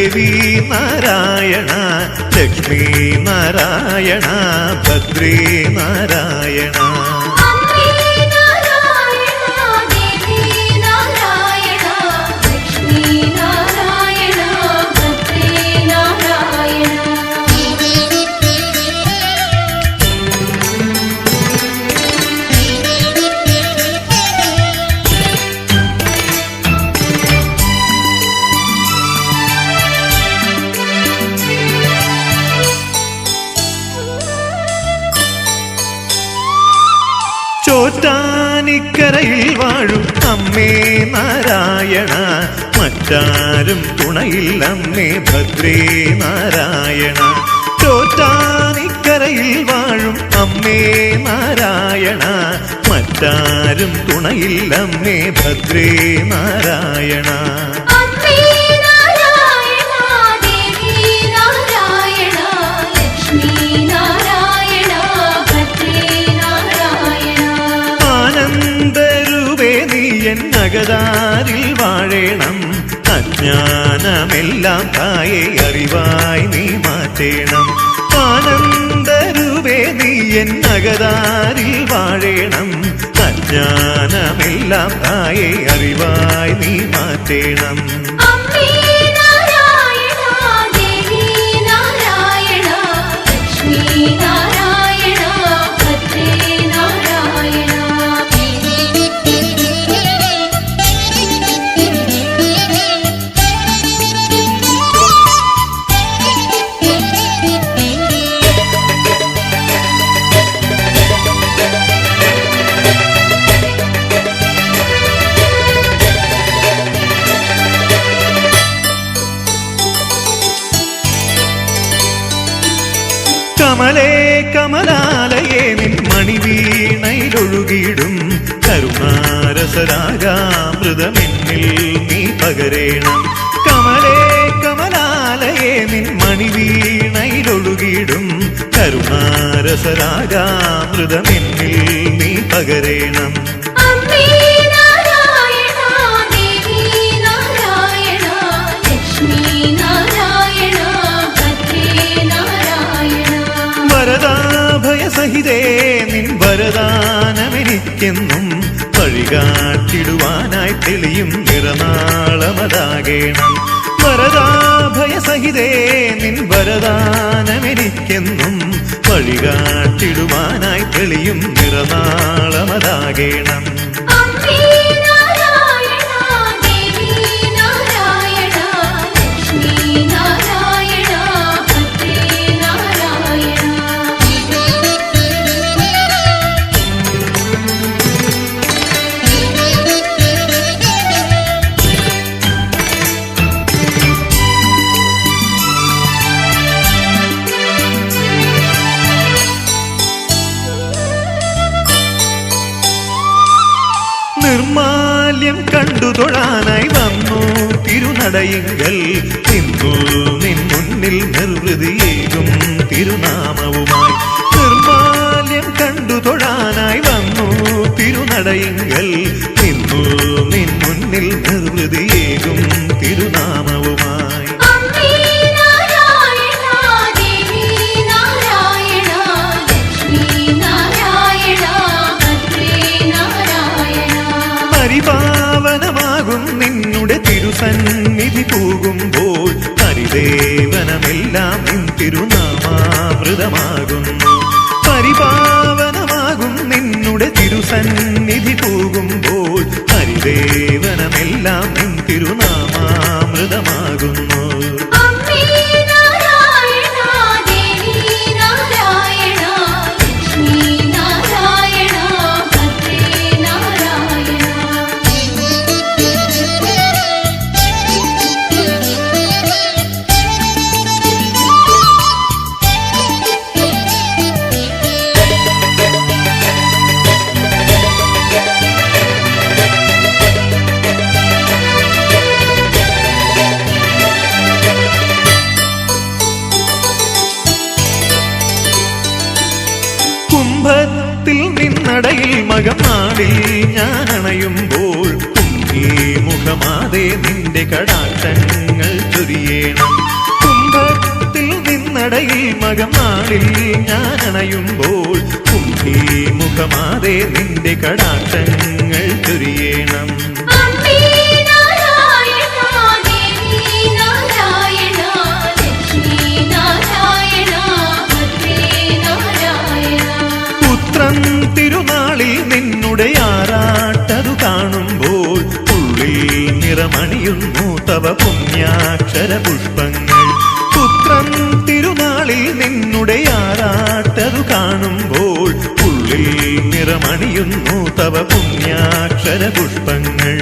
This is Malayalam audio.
ദേവി നാരായണ ലക്ഷ്മി നാരായണ ഭദ്രേ നാരായണ ചോറ്റാനിക്കരയിൽ വാഴും അമ്മേ നാരായണ മറ്റാരും തുണയിൽ അമ്മേ ഭദ്രേ നാരായണ ചോറ്റാനിക്കരയിൽ വാഴും അമ്മേ നാരായണ മറ്റാരും തുണയിൽ അമ്മേ ഭദ്രേ നാരായണ നഗതാരിൽ വാഴേണം അജ്ഞാനമെല്ലാം തായെ അറിവായി നീ മാറ്റേണം ആനന്ദരൂപേ നീ എൻ നഗതാരിൽ വാഴേണം അജ്ഞാനമെല്ലാം തായെ അറിവായി നീ മാറ്റേണം കമലേ കമലാലയേ നിൻ മണിവീണയിലൊഴുകിയിടും കരുണാരസരാഗാമൃതമെന്നിൽ നീ പകരേണം കമലേ കമലാലയേ നിൻ മണിവീണയിലൊഴുകിയിടും കരുണാരസരാഗാമൃതമെന്നിൽ നീ പകരേണം വരദാഭയസഹിതേ നിൻ വരദാനമെനിക്കെന്നും വഴികാട്ടിടുവാനായി തെളിയും നിറനാളമതാകേണം വരദാഭയസഹിതേ നിൻ വരദാനമെനിക്കെന്നും വഴികാട്ടിടുവാനായി തെളിയും നിറനാളമതാകേണം നിർമാല്യം കണ്ടു തൊഴാനായി വന്നു തിരുനടയിങ്കൽ നിന്നു നിൻ മുന്നിൽ നിർവൃതിയേകും തിരുനാമവുമായി നിർമാല്യം കണ്ടു തൊഴാനായി വന്നു തിരുനടയിങ്കൽ നിന്നു നിൻ മുന്നിൽ നിർവൃതിയേകും തിരുനാമവുമായി പരിപാവനമാകും നിന്നുടെ തിരുസന്നിധി പോകുമ്പോൾ ഹരിദേവനമെല്ലാം നിൻ തിരുനാമാമൃതമാകുന്നു പരിപാവനമാകും നിന്നുടെ തിരുസന്നിധി പോകുമ്പോൾ ഹരിദേവനമെല്ലാം നിൻ തിരുനാമാമൃതമാകുന്നു കുംഭത്തിൽ നിന്നടയിൽ മകമാടിൽ ഞാൻ അണയുമ്പോൾ കുഞ്ഞി മുഖം മുഖമാതെ നിന്റെ കടാക്ഷങ്ങൾ ചൊരിയേണം. കുംഭത്തിൽ നിന്നടയിൽ മകനാളിൽ ഞാൻ അണയുമ്പോൾ കുംഭീ മുഖമാതെ നിന്റെ കടാക്ഷങ്ങൾ ചൊരിയേണം. പുത്രൻ തിരുനാളിൽ നിന്നുടെ ആറാട്ടതു കാണുമ്പോൾ ഉള്ളിൽ നിറമണിയുന്നു തവ പുണ്യാക്ഷര പുഷ്പങ്ങൾ. പുത്രൻ തിരുനാളിൽ നിന്നുടെ ആറാട്ടതു കാണുമ്പോൾ ഉള്ളിൽ നിറമണിയുന്നു തവ പുണ്യാക്ഷര പുഷ്പങ്ങൾ.